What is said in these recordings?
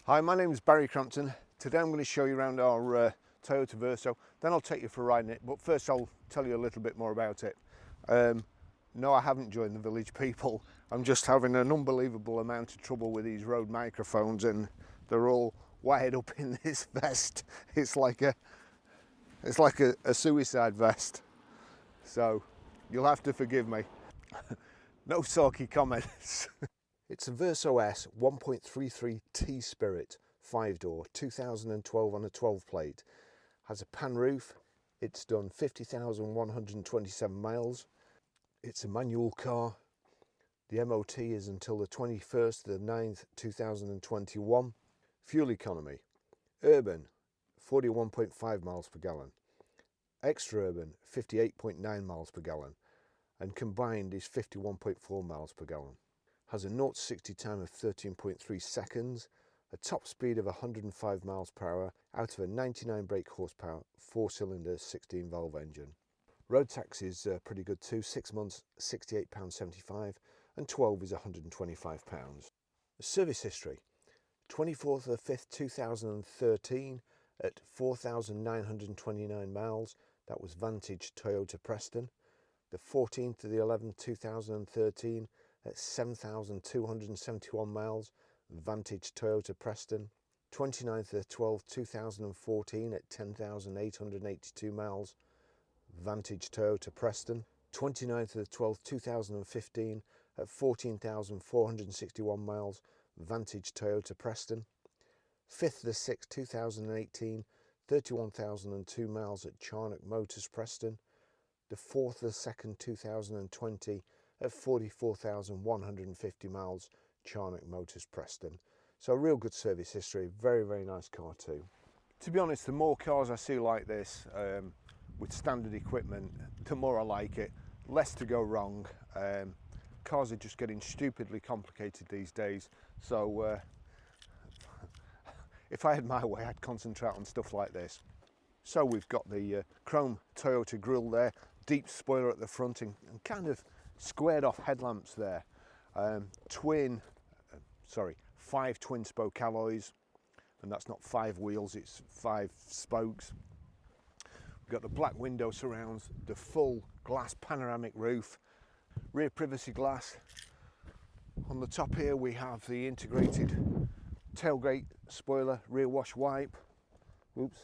Hi, my name is Barry Crampton. Today I'm going to show you around our Toyota Verso, then I'll take you for a ride in it, but first I'll tell you a little bit more about it. No, I haven't joined the village people. I'm just having an unbelievable amount of trouble with these Rode microphones, and they're all wired up in this vest. It's like a suicide vest. So you'll have to forgive me. No sulky comments. It's a Verso S 1.33 T Spirit 5-door 2012 on a 12 plate. Has a pan roof. It's done 50,127 miles. It's a manual car. The MOT is until the 21st of the 9th 2021. Fuel economy. Urban 41.5 miles per gallon. Extra urban 58.9 miles per gallon. And combined is 51.4 miles per gallon. Has a 0 to 60 time of 13.3 seconds, a top speed of 105 miles per hour out of a 99 brake horsepower 4-cylinder 16 valve engine. Road tax is pretty good too, 6 months £68.75 and 12 is £125. Service history, 24th of the 5th 2013 at 4,929 miles, that was Vantage Toyota Preston. The 14th of the 11th 2013 at 7,271 miles, Vantage Toyota Preston. 29th of the 12th 2014 at 10,882 miles, Vantage Toyota Preston. 29th of the 12th 2015 at 14,461 miles, Vantage Toyota Preston. 5th of the 6th 2018 31,002 miles at Charnock Motors Preston. The 4th of the 2nd 2020 at 44,150 miles, Charnock Motors Preston. So a real good service history, very, very nice car too. To be honest, the more cars I see like this with standard equipment, the more I like it. Less to go wrong. Cars are just getting stupidly complicated these days. So if I had my way, I'd concentrate on stuff like this. So we've got the chrome Toyota grille there, deep spoiler at the front and kind of squared off headlamps there. 5 twin spoke alloys, and that's not 5 wheels, it's 5 spokes. We've got the black window surrounds, the full glass panoramic roof, rear privacy glass. On the top here we have the integrated tailgate spoiler, rear wash wipe. Oops,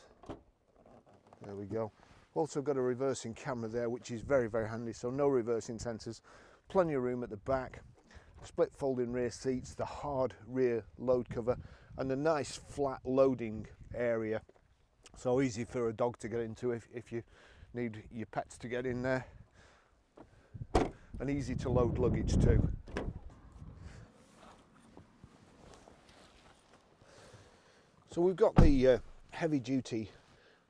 there we go. Also got a reversing camera there, which is very, very handy, so no reversing sensors. Plenty of room at the back, split folding rear seats, the hard rear load cover, and a nice flat loading area. So easy for a dog to get into if you need your pets to get in there. And easy to load luggage too. So we've got the heavy duty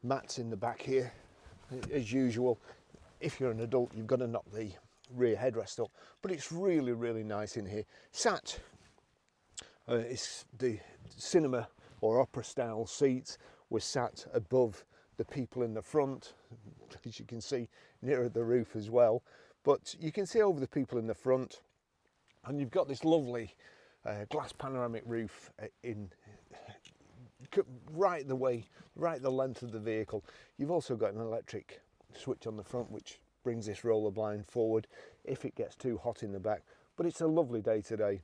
mats in the back here. As usual, if you're an adult, you've got to knock the rear headrest up, but it's really, really nice in here. It's the cinema or opera style seats were sat above the people in the front, as you can see, nearer the roof as well, but you can see over the people in the front, and you've got this lovely glass panoramic roof in right the length of the vehicle. You've also got an electric switch on the front which brings this roller blind forward if it gets too hot in the back. But it's a lovely day today,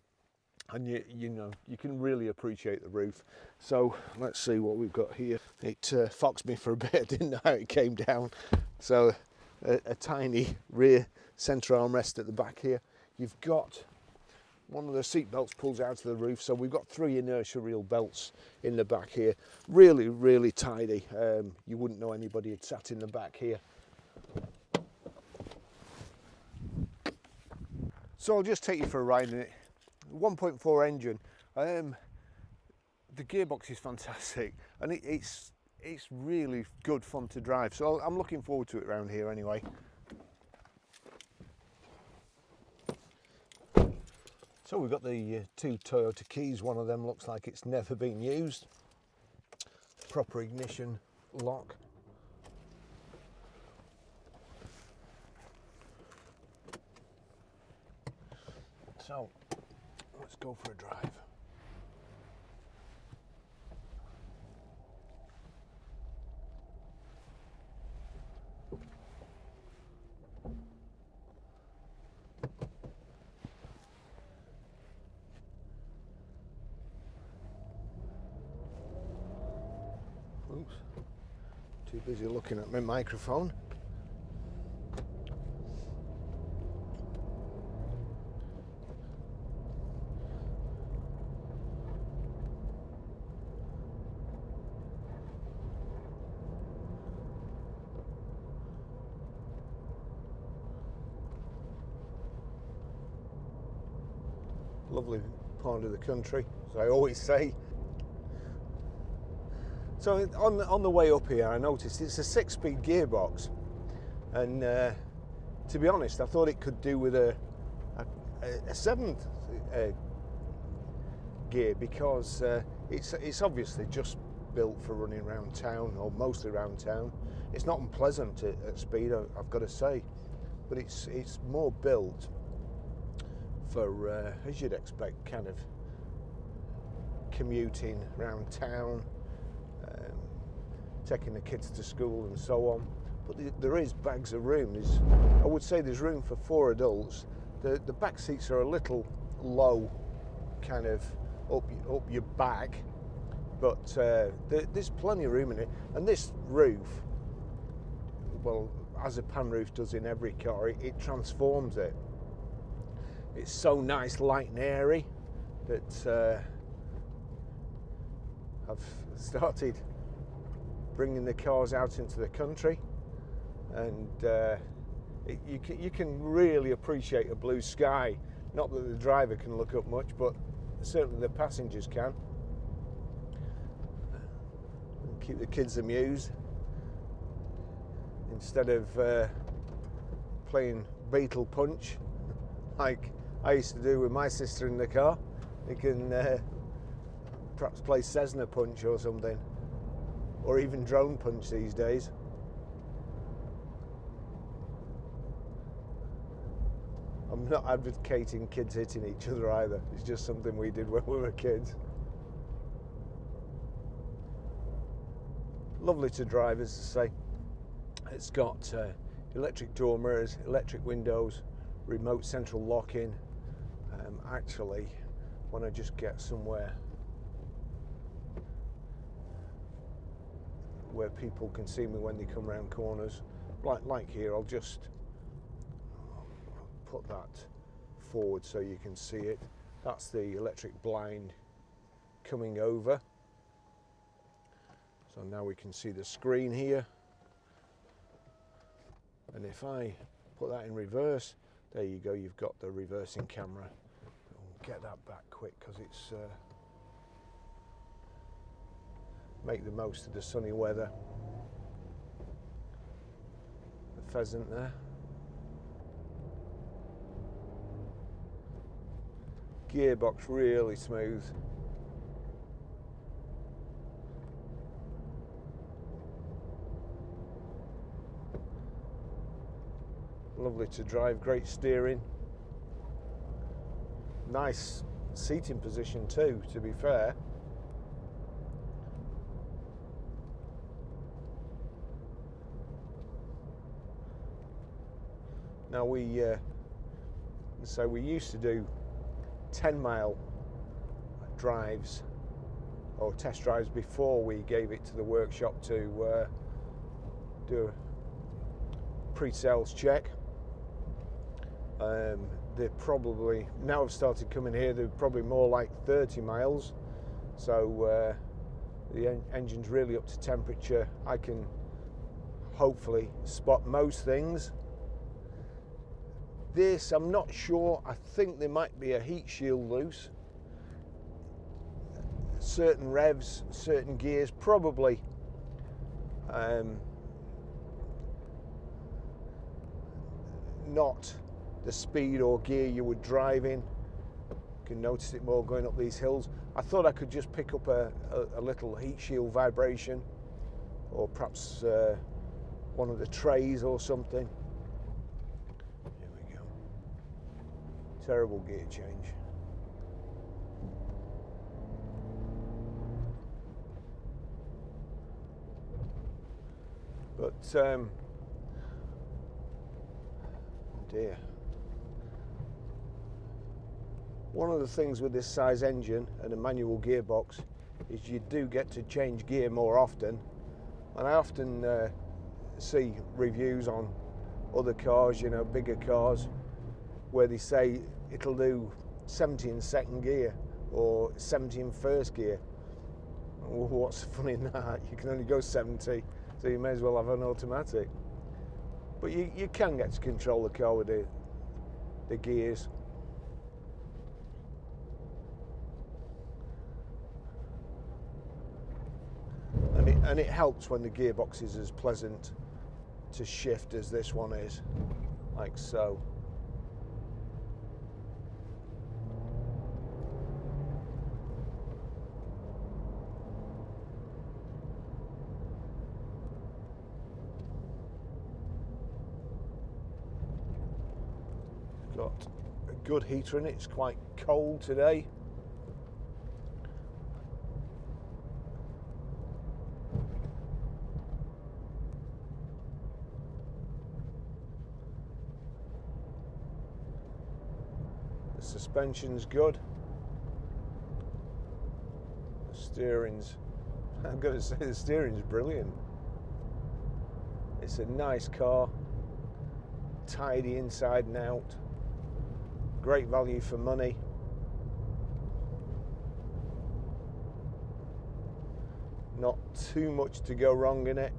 and you know you can really appreciate the roof. So let's see what we've got here. It foxed me for a bit. I didn't know how it came down. So a tiny rear centre armrest at the back here. You've got one of the seat belts pulls out of the roof, so we've got 3 inertia reel belts in the back here. Really, really tidy. You wouldn't know anybody had sat in the back here. So I'll just take you for a ride in it. 1.4 engine. The gearbox is fantastic, and it's really good fun to drive. So I'm looking forward to it around here anyway. So we've got the 2 Toyota keys. One of them looks like it's never been used. Proper ignition lock. So let's go for a drive. Too busy looking at my microphone. Lovely part of the country, as I always say. So on the way up here, I noticed it's a 6-speed gearbox, and to be honest, I thought it could do with a 7th gear, because it's obviously just built for running around town, or mostly around town. It's not unpleasant at speed, I've got to say, but it's more built for, as you'd expect, kind of commuting around town, taking the kids to school and so on. But there is bags of room. I would say there's room for 4 adults. The back seats are a little low, kind of up your back, but there's plenty of room in it. And this roof, well, as a pan roof does in every car, it transforms it. It's so nice, light and airy, that I've started bringing the cars out into the country, and you can really appreciate a blue sky. Not that the driver can look up much, but certainly the passengers can. And keep the kids amused instead of playing Beetle Punch like I used to do with my sister in the car. You can perhaps play Cessna Punch or something, or even Drone Punch these days. I'm not advocating kids hitting each other either. It's just something we did when we were kids. Lovely to drive, as I say. It's got electric door mirrors, electric windows, remote central locking. Actually, when I just get somewhere where people can see me when they come around corners, like here, I'll just put that forward so you can see it. That's the electric blind coming over. So now we can see the screen here. And if I put that in reverse, there you go, you've got the reversing camera. I'll get that back quick because it's make the most of the sunny weather. The pheasant there. Gearbox really smooth. Lovely to drive, great steering. Nice seating position too, to be fair. Now we used to do 10-mile drives or test drives before we gave it to the workshop to do a pre-sales check. They're probably, now I've started coming here, they're probably more like 30 miles. So the engine's really up to temperature. I can hopefully spot most things. This, I'm not sure. I think there might be a heat shield loose. Certain revs, certain gears, probably not the speed or gear you would drive in. You can notice it more going up these hills. I thought I could just pick up a little heat shield vibration, or perhaps one of the trays or something. Here we go. Terrible gear change. But oh dear. One of the things with this size engine and a manual gearbox is you do get to change gear more often. And I often see reviews on other cars, you know, bigger cars, where they say it'll do 70 in second gear or 70 in first gear. Well, what's funny in that? You can only go 70, so you may as well have an automatic. But you can get to control the car with the gears. And it helps when the gearbox is as pleasant to shift as this one is, like so. Got a good heater in it. It's quite cold today. The suspension's good. The steering's, I'm going to say the steering's brilliant. It's a nice car, tidy inside and out. Great value for money. Not too much to go wrong in it.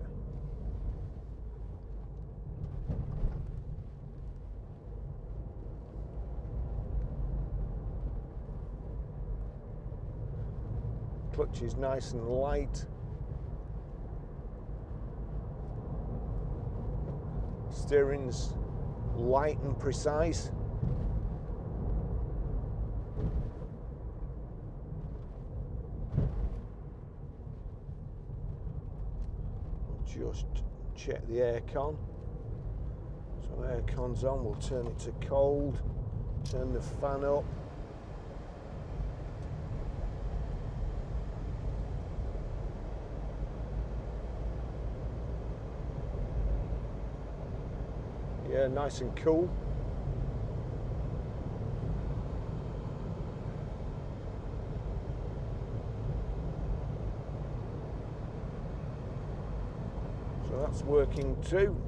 Clutch is nice and light. Steering's light and precise. Just check the aircon. So aircon's on, we'll turn it to cold, turn the fan up. Yeah, nice and cool. So that's working too.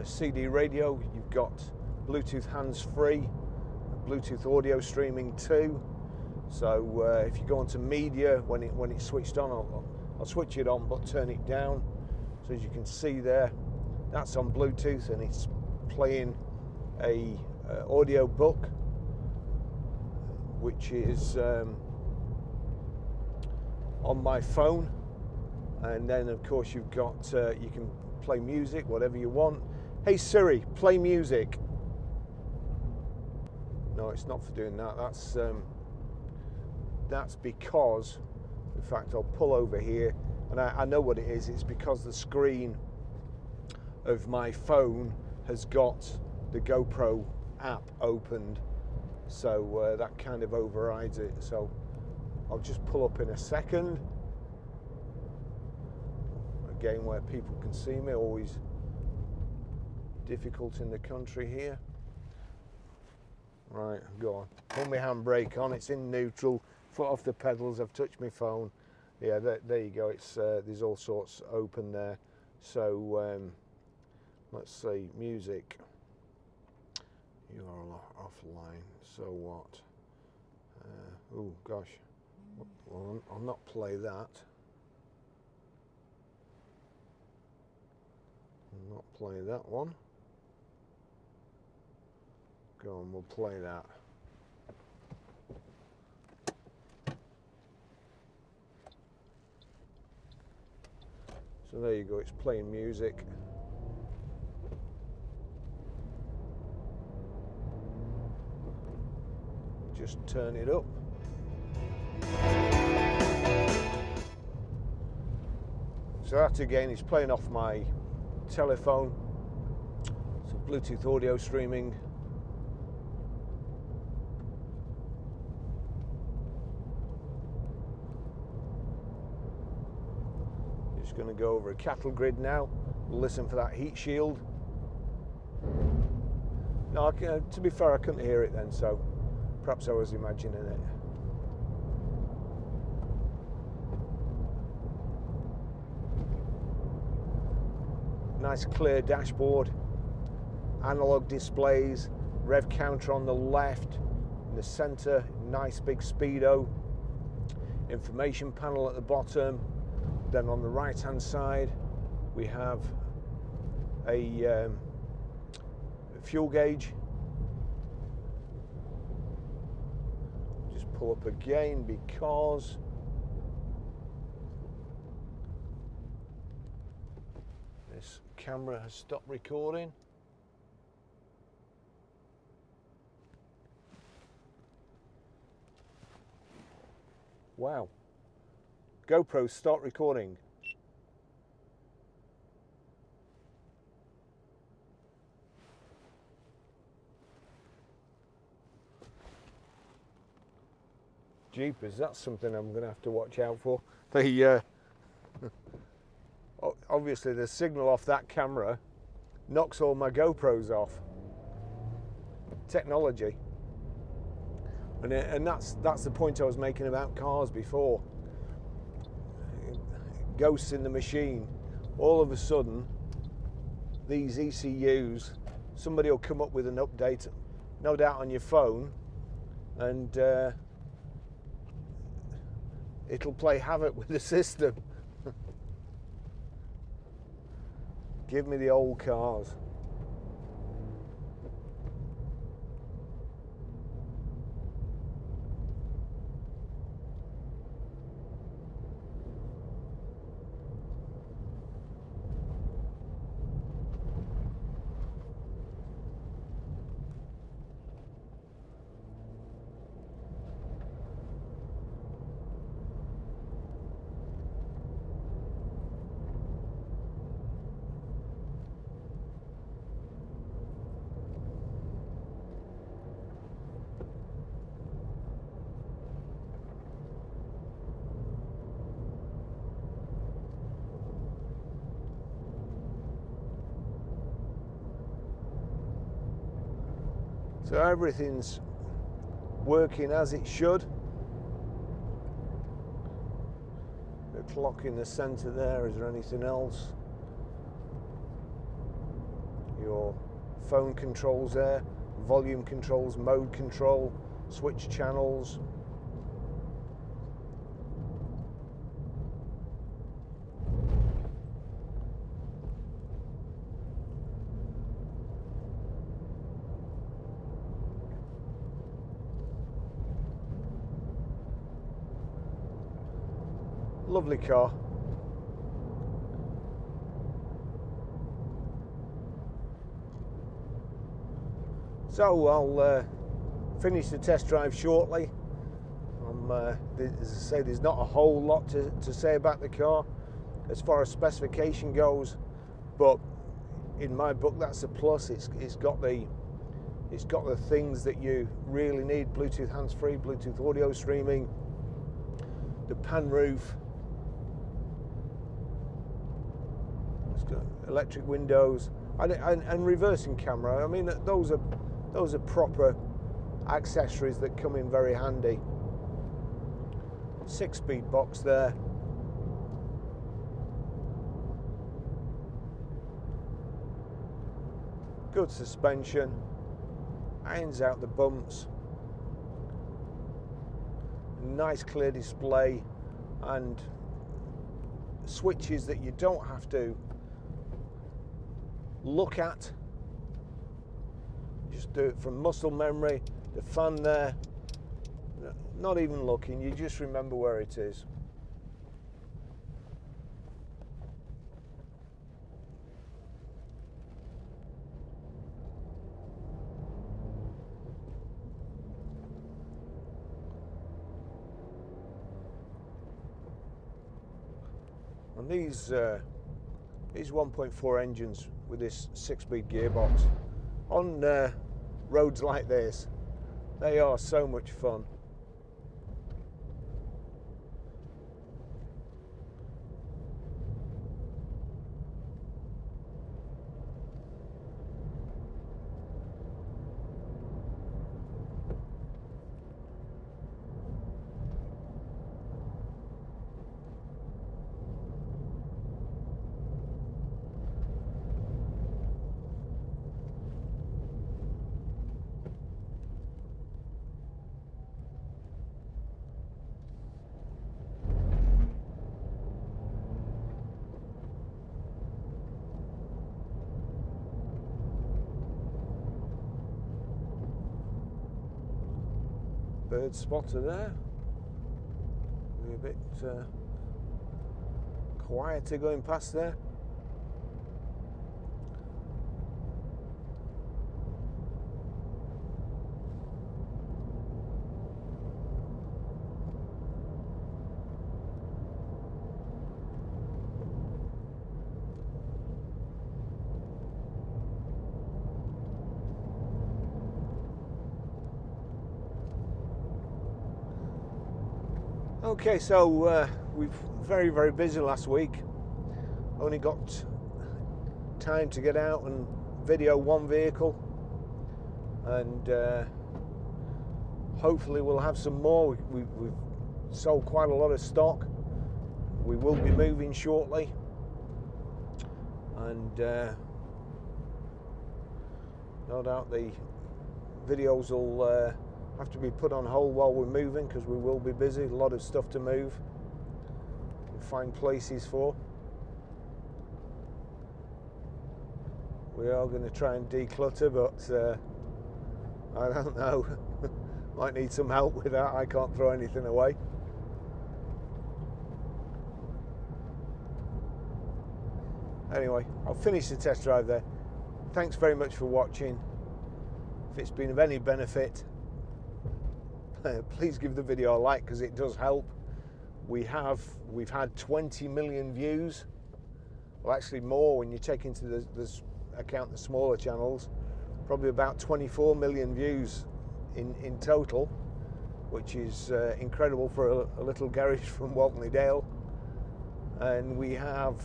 CD radio, you've got Bluetooth hands-free, Bluetooth audio streaming too. So if you go onto media, when it's switched on, I'll switch it on but turn it down. So as you can see there, that's on Bluetooth and it's playing a audio book, which is on my phone. And then of course you've got you can play music, whatever you want. Hey Siri, play music. No, it's not for doing that. That's because, in fact, I'll pull over here, and I know what it is. It's because the screen of my phone has got the GoPro app opened, so that kind of overrides it. So I'll just pull up in a second. Again, where people can see me, always difficult in the country here. Right, go on. Pull my handbrake on, it's in neutral, foot off the pedals, I've touched my phone. Yeah, there you go, it's there's all sorts open there. So let's see, music. You are offline, so what? Oh gosh, well, I'll not play that. I'll not play that one. Go on, we'll play that. So there you go, it's playing music. Just turn it up. So that again is playing off my telephone. So Bluetooth audio streaming. Just going to go over a cattle grid now. We'll listen for that heat shield. No, to be fair, I couldn't hear it then, so perhaps I was imagining it. Nice clear dashboard, analog displays, rev counter on the left, in the center, nice big speedo, information panel at the bottom. Then on the right hand side we have a fuel gauge. Just pull up again because this camera has stopped recording. Wow. GoPro, start recording. Jeepers, that's something I'm going to have to watch out for. Obviously the signal off that camera knocks all my GoPros off. Technology. And that's the point I was making about cars before. Ghosts in the machine. All of a sudden, these ECUs, somebody will come up with an update, no doubt on your phone, and it'll play havoc with the system. Give me the old cars. So everything's working as it should. The clock in the center there, is there anything else? Your phone controls there, volume controls, mode control, switch channels. Lovely car. So I'll finish the test drive shortly. As I say, there's not a whole lot to say about the car as far as specification goes, but in my book that's a plus. It's got the things that you really need: Bluetooth hands-free, Bluetooth audio streaming, the pan roof. It's got electric windows and reversing camera. I mean, those are proper accessories that come in very handy. 6-speed box there. Good suspension. Irons out the bumps. Nice clear display and switches that you don't have to look at. Just do it from muscle memory. The fan there, not even looking, you just remember where it is. And these 1.4 engines with this 6-speed gearbox on roads like this, they are so much fun. bird spotter there. We're a bit quieter going past there. Okay, so we've very busy last week. Only got time to get out and video one vehicle, and hopefully we'll have some more. We've sold quite a lot of stock. We will be moving shortly, and no doubt the videos will have to be put on hold while we're moving, because we will be busy. A lot of stuff to move and find places for. We are going to try and declutter, but I don't know. Might need some help with that. I can't throw anything away. Anyway, I'll finish the test drive there. Thanks very much for watching. If it's been of any benefit, please give the video a like, because it does help. We've had 20 million views. Well, actually more when you take into the account the smaller channels. Probably about 24 million views in total, which is incredible for a little garage from Waltley Dale. And we have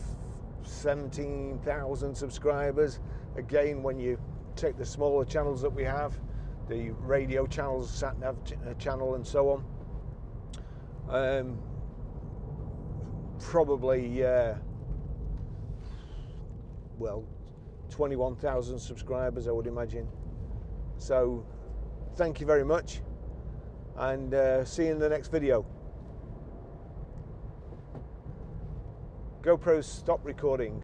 17,000 subscribers. Again, when you take the smaller channels that we have, the radio channels, sat-nav channel and so on, probably well, 21,000 subscribers, I would imagine. So thank you very much, and see you in the next video. GoPro, stop recording.